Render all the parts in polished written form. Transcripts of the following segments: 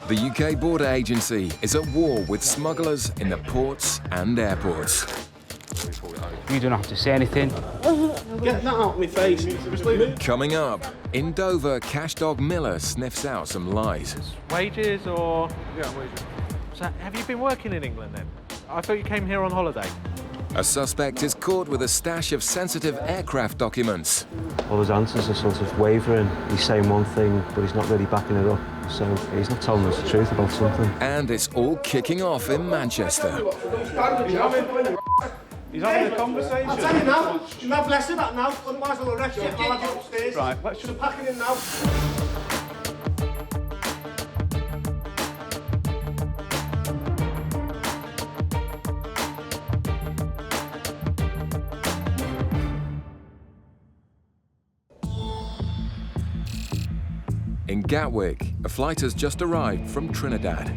The UK Border Agency is at war with smugglers in the ports and airports. You don't have to say anything. Get that out of my face. Coming up, in Dover, cash dog Miller sniffs out some lies. Wages or... Yeah, wages. So have you been working in England then? I thought you came here on holiday. A suspect is caught with a stash of sensitive aircraft documents. All his answers are sort of wavering. He's saying one thing, but he's not really backing it up. So he's not telling us the truth about something. And it's all kicking off in Manchester. He's having a conversation. I'll tell you now, you're not blessed with that now, otherwise I'll arrest you. I'll have you upstairs. Right, let's just pack it in now. In Gatwick, a flight has just arrived from Trinidad.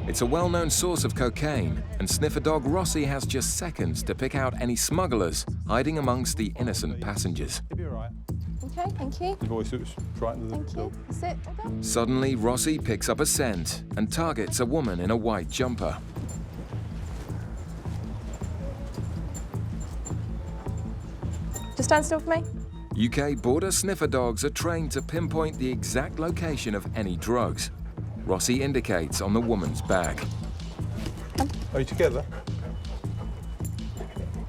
It's a well-known source of cocaine, and sniffer dog Rossi has just seconds to pick out any smugglers hiding amongst the innocent passengers. You'll be all right. Okay, thank you. Your voice was frightened of the dog. That's it. Okay. Suddenly, Rossi picks up a scent and targets a woman in a white jumper. Just stand still for me. UK border sniffer dogs are trained to pinpoint the exact location of any drugs. Rossi indicates on the woman's bag. Are you together?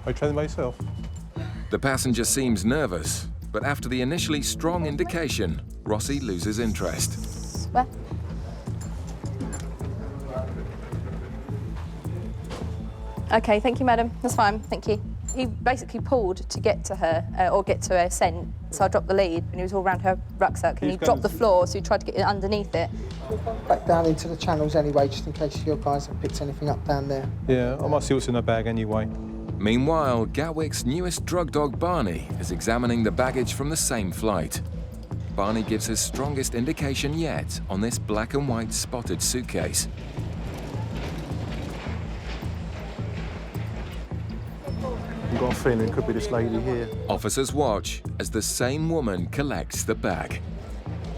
Are you training by yourself? The passenger seems nervous, but after the initially strong indication, Rossi loses interest. Where? Okay, thank you, madam. That's fine, thank you. He basically pulled to get to her, or get to her scent, so I dropped the lead, and he was all around her rucksack, and he dropped the floor, so he tried to get underneath it. Back down into the channels anyway, just in case your guys have picked anything up down there. Yeah, I might see what's in her bag anyway. Meanwhile, Gatwick's newest drug dog, Barney, is examining the baggage from the same flight. Barney gives his strongest indication yet on this black and white spotted suitcase. I've got a feeling it could be this lady here. Officers watch as the same woman collects the bag.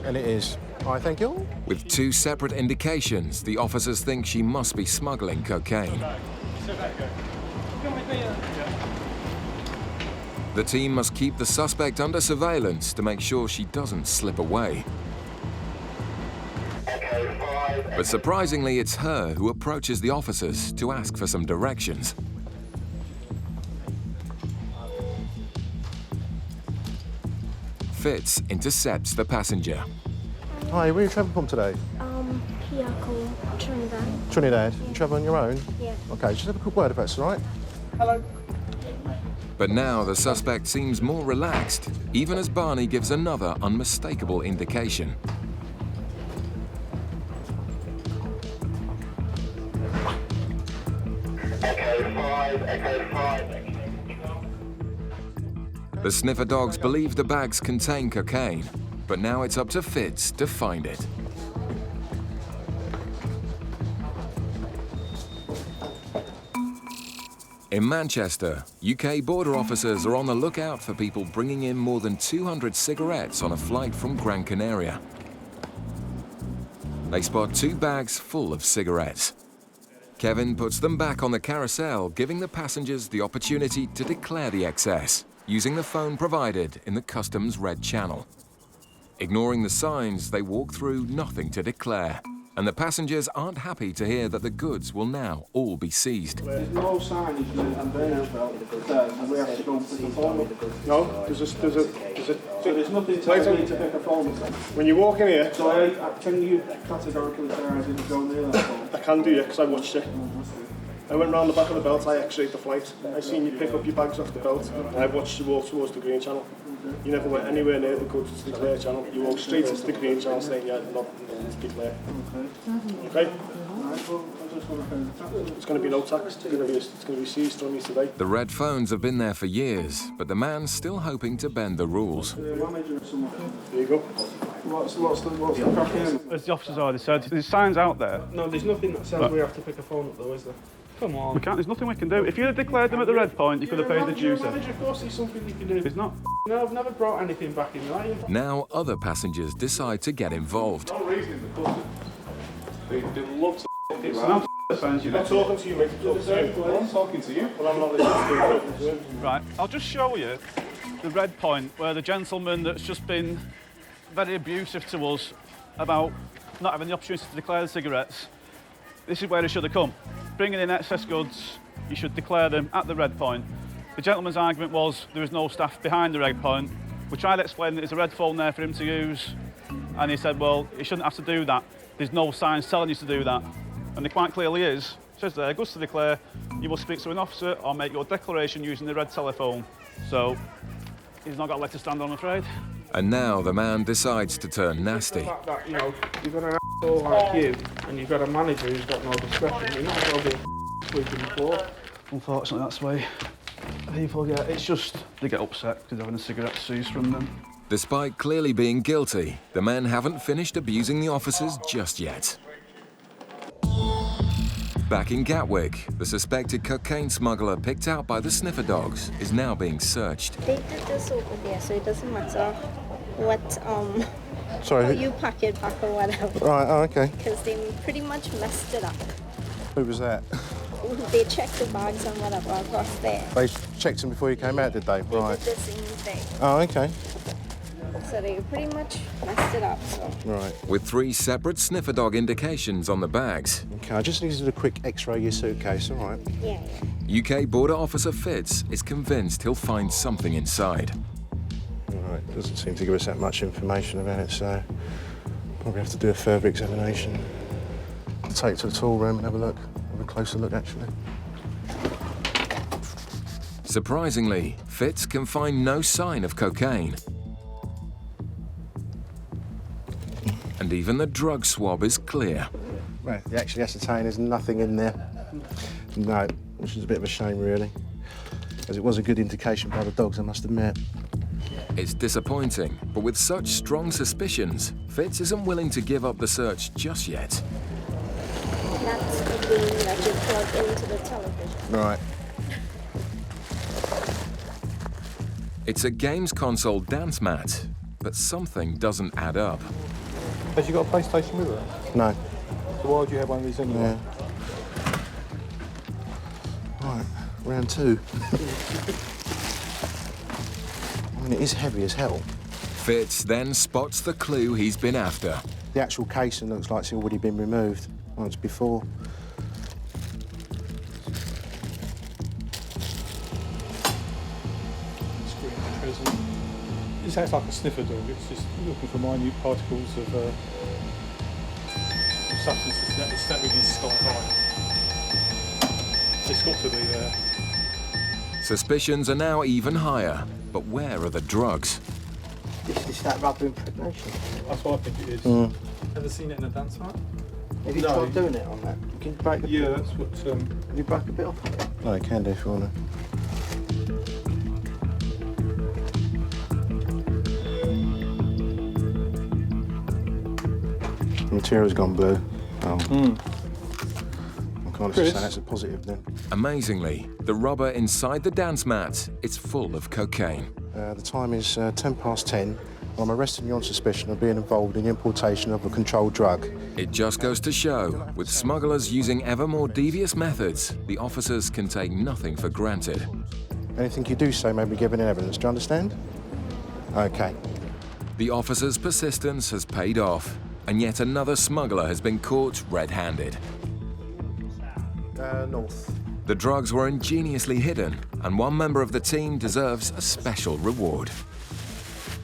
And it is. All right, thank you. With two separate indications, the officers think she must be smuggling cocaine. The team must keep the suspect under surveillance to make sure she doesn't slip away. But surprisingly, it's her who approaches the officers to ask for some directions. Fitz intercepts the passenger. Hi, where are you travelling from today? Here called Trinidad. Trinidad. You travel on your own? Yeah. Okay, just have a quick word if that's all right. Hello. But now the suspect seems more relaxed, even as Barney gives another unmistakable indication. The sniffer dogs believe the bags contain cocaine, but now it's up to Fitz to find it. In Manchester, UK border officers are on the lookout for people bringing in more than 200 cigarettes on a flight from Gran Canaria. They spot 2 bags full of cigarettes. Kevin puts them back on the carousel, giving the passengers the opportunity to declare the excess, using the phone provided in the customs red channel. Ignoring the signs, they walk through nothing to declare, and the passengers aren't happy to hear that the goods will now all be seized. There's no signage and we have to go and pick a phone up. No, there's a... So there's nothing telling me to pick a phone up. When you walk in here... So can you categorically say I didn't go near that phone? I can do, yeah, because I watched it. I went round the back of the belt, I x-rayed the flight. I seen you pick up your bags off the belt, and I watched you walk towards the green channel. You never went anywhere near the goods to the clear channel. You walked straight into the green channel saying, yeah, not to be clear. Okay? It's going to be no tax. It's going to be seized from me today. The red phones have been there for years, but the man's still hoping to bend the rules. There you go. What's the crack here? As the officers already said, there's signs out there. No, there's nothing that says we have to pick a phone up though, is there? Come on. We can't, there's nothing we can do. If you'd have declared them at the red point, you could have paid the dues. Of course there's something you can do. It's not. No, I've never brought anything back in life. Now other passengers decide to get involved. No reason in the custom. They love to It's around. not I'm not talking to you, mate. I'm talking to you. Well, I'm not listening to you. Right, I'll just show you the red point where the gentleman that's just been very abusive to us about not having the opportunity to declare the cigarettes. This is where he should have come. Bringing in excess goods, you should declare them at the red point. The gentleman's argument was there was no staff behind the red point. We tried to explain that there's a red phone there for him to use, and he said, well, he shouldn't have to do that. There's no signs telling you to do that. And there quite clearly is. It says there, goods to declare, you must speak to an officer or make your declaration using the red telephone. So, he's not got a leg to stand on, I'm afraid. And now the man decides to turn nasty. The fact that, you know, you've got an asshole like you, and you've got a manager who's got no discretion, you're not going to be sweeping the floor. Unfortunately, that's the way people get. It's just they get upset because they're having a cigarette seized from them. Despite clearly being guilty, the men haven't finished abusing the officers just yet. Back in Gatwick, the suspected cocaine smuggler picked out by the sniffer dogs is now being searched. They did this over there, so it doesn't matter what, Sorry, how you pack it back or whatever. Right, oh, okay. Because they pretty much messed it up. Who was that? They checked the bags and whatever across there. They checked them before you came out, did they? They did the same thing. Oh, okay. So they pretty much messed it up, so. Right. With 3 separate sniffer dog indications on the bags. Okay, I just need to do a quick x-ray of your suitcase, all right? Yeah. UK Border Officer Fitz is convinced he'll find something inside. All right, doesn't seem to give us that much information about it, so probably have to do a further examination. I'll take it to the tool room and have a look, have a closer look, actually. Surprisingly, Fitz can find no sign of cocaine. And even the drug swab is clear. Well, they actually ascertain there's nothing in there. No, which is a bit of a shame, really, as it was a good indication by the dogs, I must admit. It's disappointing, but with such strong suspicions, Fitz isn't willing to give up the search just yet. That's the game that you plug into the television. Right. It's a games console dance mat, but something doesn't add up. Has she got a PlayStation with her? No. So why would you have one of these anyway? Yeah. Right, round 2. I mean, it is heavy as hell. Fitz then spots the clue he's been after. The actual casing looks like it's already been removed once before. This acts like a sniffer dog. It's just looking for minute particles of substances that really sky high. It's got to be there. Suspicions are now even higher, but where are the drugs? Is that rubber impregnation? That's what I think it is. Ever seen it in a dance mat? Have you tried doing it on that? Can you break the Yeah, that's what. Have you broke a bit off? No, you can do if you want to. The material's gone blue. Oh. I can't say that's a positive then. Amazingly, the rubber inside the dance mat is full of cocaine. The time is 10:10. I'm arresting you on suspicion of being involved in the importation of a controlled drug. It just goes to show, with smugglers using ever more devious methods, the officers can take nothing for granted. Anything you do say may be given in evidence, do you understand? Okay. The officers' persistence has paid off, and yet another smuggler has been caught red-handed. North. The drugs were ingeniously hidden, and one member of the team deserves a special reward.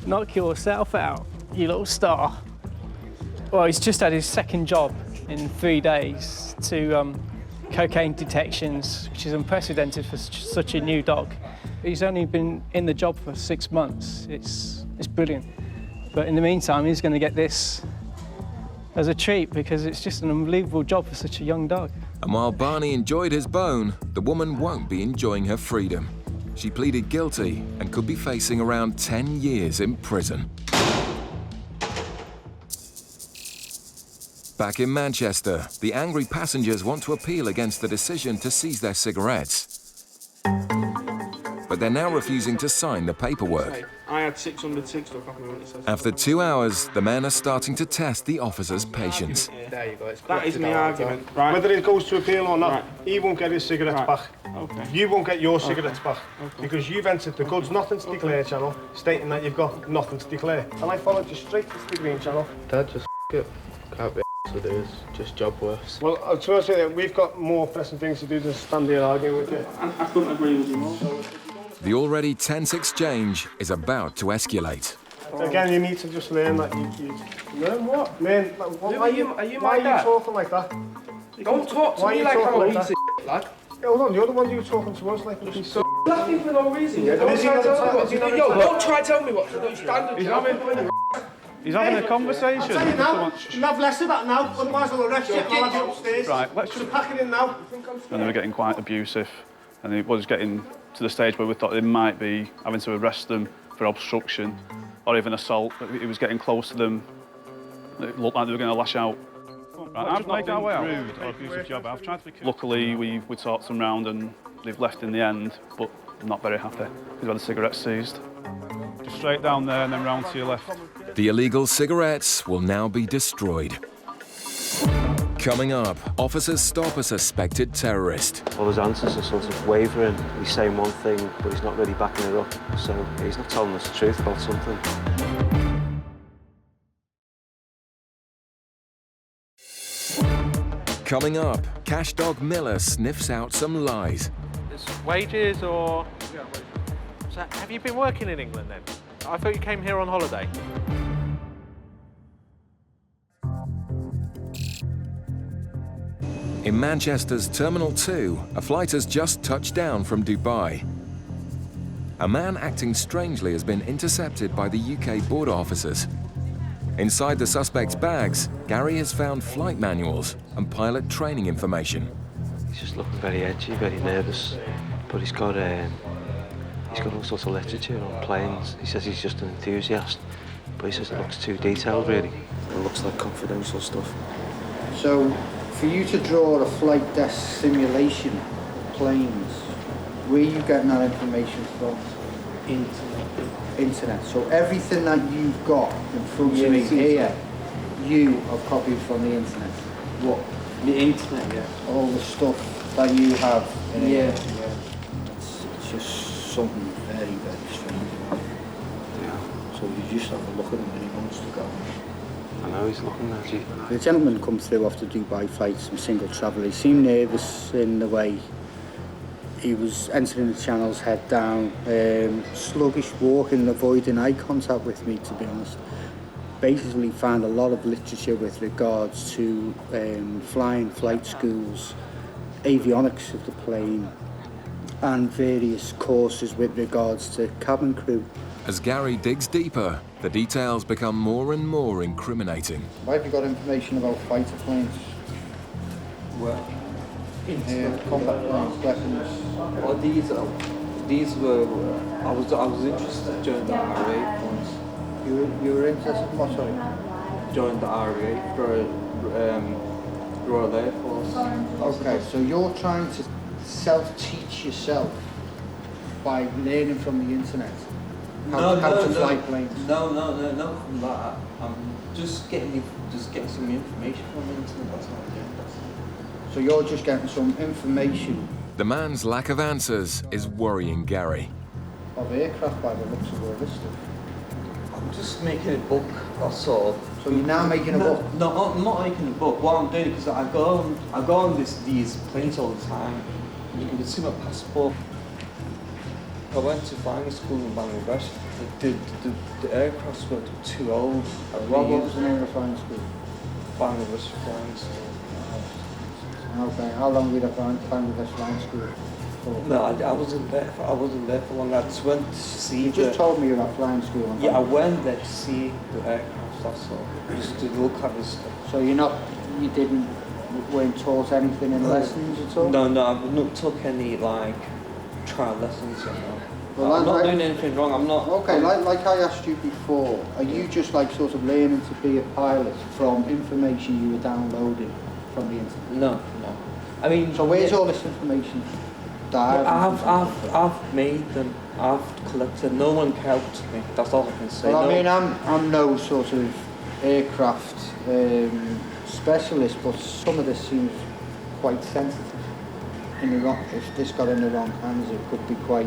Knock yourself out, you little star. Well, he's just had his second job in 3 days to cocaine detections, which is unprecedented for such a new dog. He's only been in the job for 6 months. It's brilliant. But in the meantime, he's going to get this as a treat because it's just an unbelievable job for such a young dog. And while Barney enjoyed his bone, the woman won't be enjoying her freedom. She pleaded guilty and could be facing around 10 years in prison. Back in Manchester, the angry passengers want to appeal against the decision to seize their cigarettes. But but they're now refusing to sign the paperwork. I had 600 cigs stuck off me when it says. After 2 hours, the men are starting to test the officer's patience. There you go. That is my argument, right? Whether it goes to appeal or not, he won't get his cigarettes back. Okay. You won't get your cigarettes back because you've entered the goods nothing to declare channel, stating that you've got nothing to declare. And I followed you straight to the green channel. Dad, just it. Can't be with this. Just job worse. Well, I was trying to say that we've got more pressing things to do than stand here arguing with you. I couldn't agree with you more. The already tense exchange is about to escalate. Again, you need to just learn that you learn what? Learn. Why are you talking like that? Don't talk to me like I'm a piece of shit, lad. Yeah, hold on, you're the one who's talking to us like a piece of Laughing for no reason. Don't try to tell me what to do. Stand He's having a conversation. I'll tell you now, you have less of that now, otherwise I'll arrest you and I'll have you upstairs. Right, let's just pack it in now. And they were getting quite abusive, and it was getting to the stage where we thought they might be having to arrest them for obstruction or even assault. It was getting close to them. It looked like they were going to lash out. Right, I've not been rude or abusive job. I've tried to be. Luckily, we talked them round and they've left in the end, but I'm not very happy because we had the cigarettes seized. Just straight down there and then round to your left. The illegal cigarettes will now be destroyed. Coming up, officers stop a suspected terrorist. All his answers are sort of wavering. He's saying one thing, but he's not really backing it up. So he's not telling us the truth about something. Coming up, Cash Dog Miller sniffs out some lies. It's wages or... So have you been working in England then? I thought you came here on holiday. In Manchester's Terminal 2, a flight has just touched down from Dubai. A man acting strangely has been intercepted by the UK border officers. Inside the suspect's bags, Gary has found flight manuals and pilot training information. He's just looking very edgy, very nervous, but he's got all sorts of literature on planes. He says he's just an enthusiast, but he says it looks too detailed, really. It looks like confidential stuff. So, for you to draw a flight desk simulation of planes, where are you getting that information from? Internet. So everything that you've got in front of me here, you have copied from the internet. What? The internet, yeah. All the stuff that you have in here. It's just something very, very strange. Yeah. So you just have a look at him and he wants to go. I know he's looking at you. The gentleman come through off the Dubai flight, some single traveller. He seemed nervous in the way he was entering the channels head down, sluggish walking, avoiding eye contact with me, to be honest. Basically found a lot of literature with regards to flying flight schools, avionics of the plane, and various courses with regards to cabin crew. As Gary digs deeper, the details become more and more incriminating. Why have you got information about fighter planes? Where? Combat planes, weapons. Well, these were. I was interested during the RA points. You were interested in what? Sorry? Joined the RA for Royal Air Force. Okay, so you're trying to self-teach yourself by learning from the internet how to fly planes. No, not from that. I'm just getting some information from the internet. That's what I'm doing. So you're just getting some information. The man's lack of answers is worrying Gary. Of aircraft by the looks of where listed. I'm just making a book, that's all. So you're now making a book? No, I'm not making a book. What I'm doing is I go on these planes all the time. You can see my passport. I went to flying school in Bangladesh. The aircrafts were too old. What was the name of the flying school? Bangladesh flying school. Okay, how long were you at Bangladesh flying school for? No, I wasn't there for long. I just went to see. You just told me you were at flying school. Yeah, I went there to see the aircraft. That's all. Just to look at this stuff. So weren't taught anything in lessons at all? No, I've not took any trial lessons. Well, I'm not doing anything wrong. I'm not. Okay, like I asked you before, are you just sort of learning to be a pilot from information you were downloading from the internet? No. I mean, so where's all this information die. I've made them. I've collected. No one helped me. That's all I can say. Well, I No. mean, I'm no sort of aircraft specialist, but some of this seems quite sensitive. If this got in the wrong hands, it could be quite...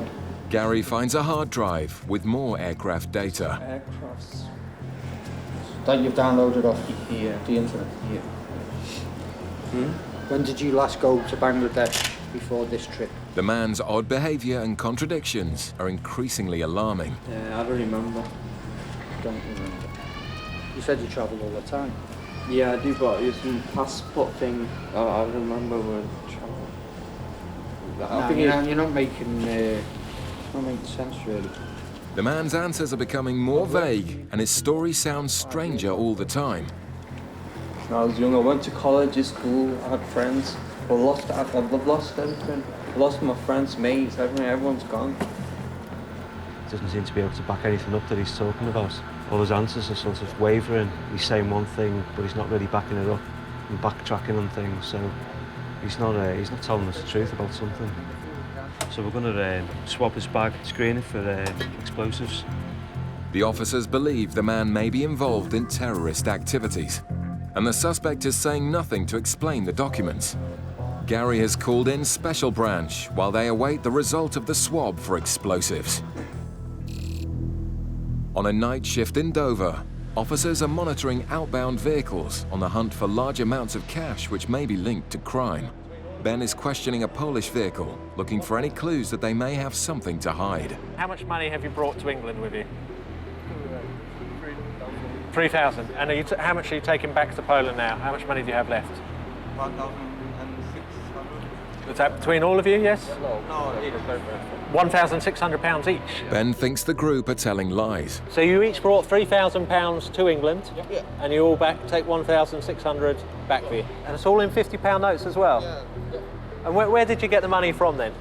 Gary finds a hard drive with more aircraft data. Aircrafts. That you've downloaded off Yeah. the internet? Yeah. When did you last go to Bangladesh before this trip? The man's odd behaviour and contradictions are increasingly alarming. I don't remember. Don't remember. You said you travel all the time. Yeah, I do, but it's a passport thing. I remember when travel. I think you're not making sense, really. The man's answers are becoming more vague and his story sounds stranger all the time. When I was young, I went to college, school, I had friends. I've lost everything. I lost my friends, mates, everything. Everyone's gone. He doesn't seem to be able to back anything up that he's talking about. All his answers are sort of wavering. He's saying one thing, but he's not really backing it up and backtracking on things. So he's not telling us the truth about something. So we're going to swab his bag, screen it for explosives. The officers believe the man may be involved in terrorist activities, and the suspect is saying nothing to explain the documents. Gary has called in Special Branch while they await the result of the swab for explosives. On a night shift in Dover, officers are monitoring outbound vehicles on the hunt for large amounts of cash which may be linked to crime. Ben is questioning a Polish vehicle, looking for any clues that they may have something to hide. How much money have you brought to England with you? 3,000. And how much are you taking back to Poland now? How much money do you have left? 1,600. Is that between all of you, yes? No, £1,600 each. Ben thinks the group are telling lies. So you each brought £3,000 to England, Yeah. and you all take 1,600 back with you. And it's all in £50 notes as well? Yeah. And where did you get the money from then?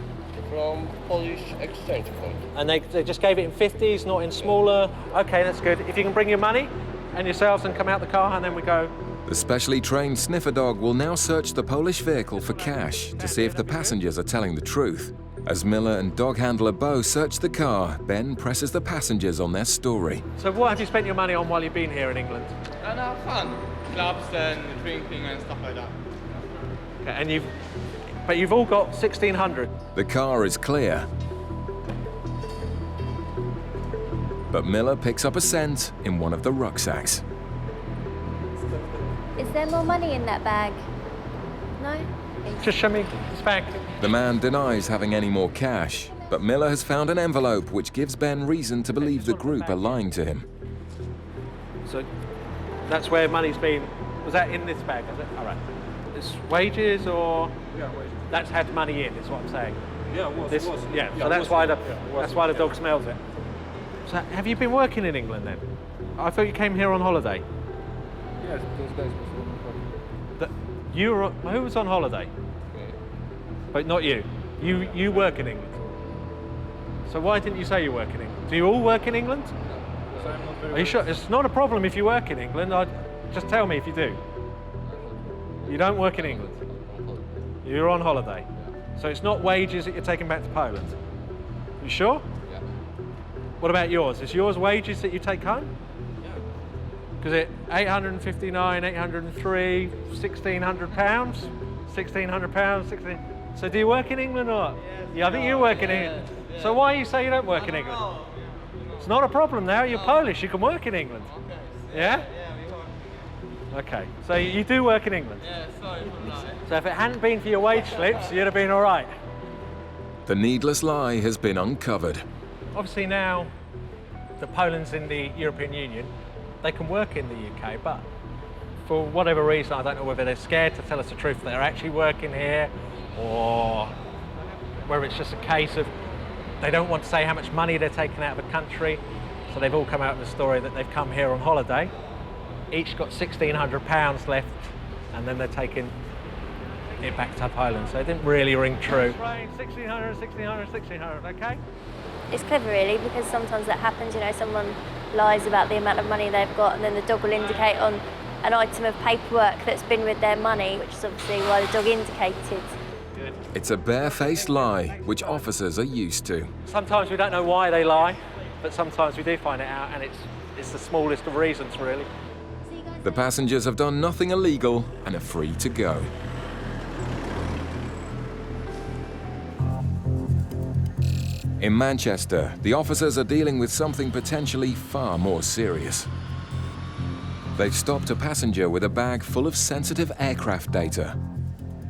From Polish exchange point. And they just gave it in 50s, not in smaller? Okay, that's good. If you can bring your money and yourselves and come out the car, and then we go. The specially trained sniffer dog will now search the Polish vehicle for cash to see if the passengers are telling the truth. As Miller and dog handler Bo search the car, Ben presses the passengers on their story. So what have you spent your money on while you've been here in England? And have fun. Clubs and drinking and stuff like that. Okay, and you've all got 1,600. The car is clear. But Miller picks up a cent in one of the rucksacks. Is there more money in that bag? No? Just show me this bag. The man denies having any more cash, but Miller has found an envelope which gives Ben reason to believe the group are lying to him. So that's where money's been. Was that in this bag, is it? All right. It's wages or? Yeah, wages. That's had money in, is what I'm saying. Yeah, it was. This, it was. yeah, Yeah, so it that's was. why the dog Yeah. smells it. So have you been working in England then? I thought you came here on holiday. Yeah, those days before. Who was on holiday? But not you. You work in England. So why didn't you say you work in England? Do you all work in England? So I'm not very Are you sure? It's not a problem if you work in England. Just tell me if you do. You don't work in England. You're on holiday. So it's not wages that you're taking back to Poland. You sure? Yeah. What about yours? Is yours wages that you take home? Yeah. Because it 859, 803, £1,600, £1,600, 16. So do you work in England or? Yeah, I think you work in England. Yeah. So why you say you don't work in England? It's not a problem now. You're Polish. You can work in England. Okay. Yeah? Yeah, we work. Okay. So you do work in England. Yeah, sorry for that. So if it hadn't been for your wage slips, you'd have been all right. The needless lie has been uncovered. Obviously now, the Poland's in the European Union. They can work in the UK, but for whatever reason, I don't know whether they're scared to tell us the truth, they're actually working here, or whether it's just a case of they don't want to say how much money they're taking out of the country, so they've all come out with a story that they've come here on holiday, each got £1,600 left, and then they're taking it back to Poland, so it didn't really ring true. 1,600, 1,600, 1,600, okay? It's clever really, because sometimes that happens, you know, someone lies about the amount of money they've got and then the dog will indicate on an item of paperwork that's been with their money, which is obviously why the dog indicated. It's a barefaced lie, which officers are used to. Sometimes we don't know why they lie, but sometimes we do find it out, and it's the smallest of reasons, really. The passengers have done nothing illegal and are free to go. In Manchester, the officers are dealing with something potentially far more serious. They've stopped a passenger with a bag full of sensitive aircraft data.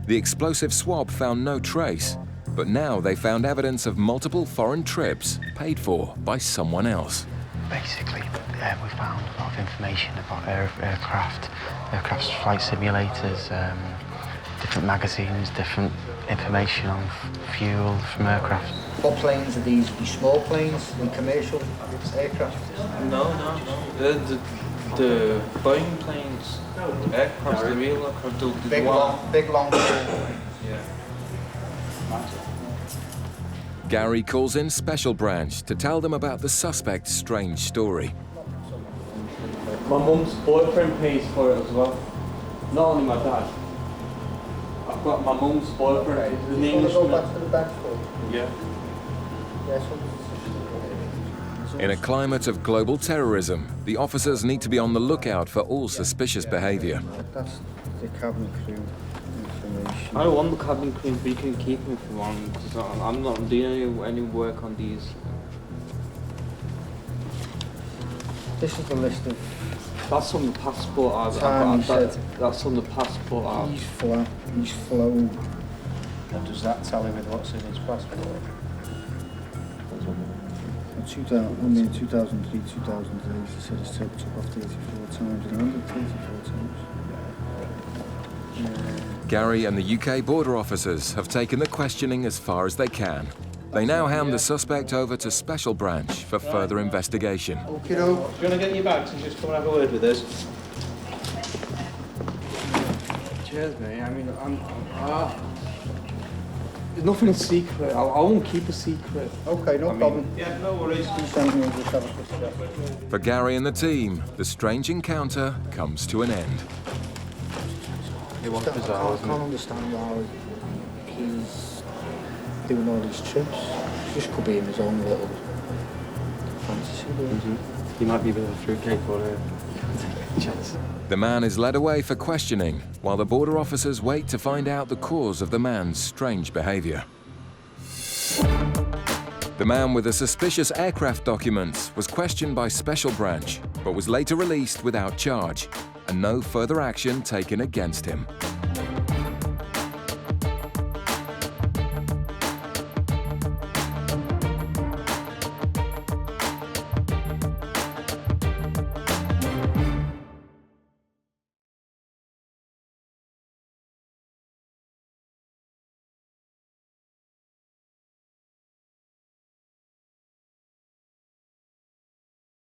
The explosive swab found no trace, but now they found evidence of multiple foreign trips paid for by someone else. Basically, we found a lot of information about aircraft flight simulators, different magazines, different information on fuel from aircraft. What planes are these? Are these small planes? Are they commercial aircraft? No. The Boeing planes, aircraft, the real aircraft, big long yeah. Gary calls in Special Branch to tell them about the suspect's strange story. My mum's boyfriend pays for it as well. Not only my dad. I've got my mum's boyfriend. His name is. Go back to the bench for you. Yeah. In a climate of global terrorism, the officers need to be on the lookout for all suspicious behavior. That's the cabin crew information. I don't want the cabin crew, but you can keep me if you want, because I'm not doing any work on these. This is the list of... That's on the passport. That's on the passport. He's flown. What does that tell him with what's in his passport? 2003, 2008, he said he's took off 34 times and landed 34 times. Gary and the UK border officers have taken the questioning as far as they can. They now hand the suspect over to Special Branch for further investigation. Okay, do you want to get in your bags and just come and have a word with us? Cheers, mate. I mean, there's nothing secret. I won't keep a secret. Okay, no problem. Yeah, no worries. For Gary and the team, the strange encounter comes to an end. It was bizarre, I can't understand why he's doing all these trips. Just could be in his own little fantasy world. He might be a bit of a fruitcake for a chance. The man is led away for questioning, while the border officers wait to find out the cause of the man's strange behavior. The man with the suspicious aircraft documents was questioned by Special Branch, but was later released without charge, and no further action taken against him.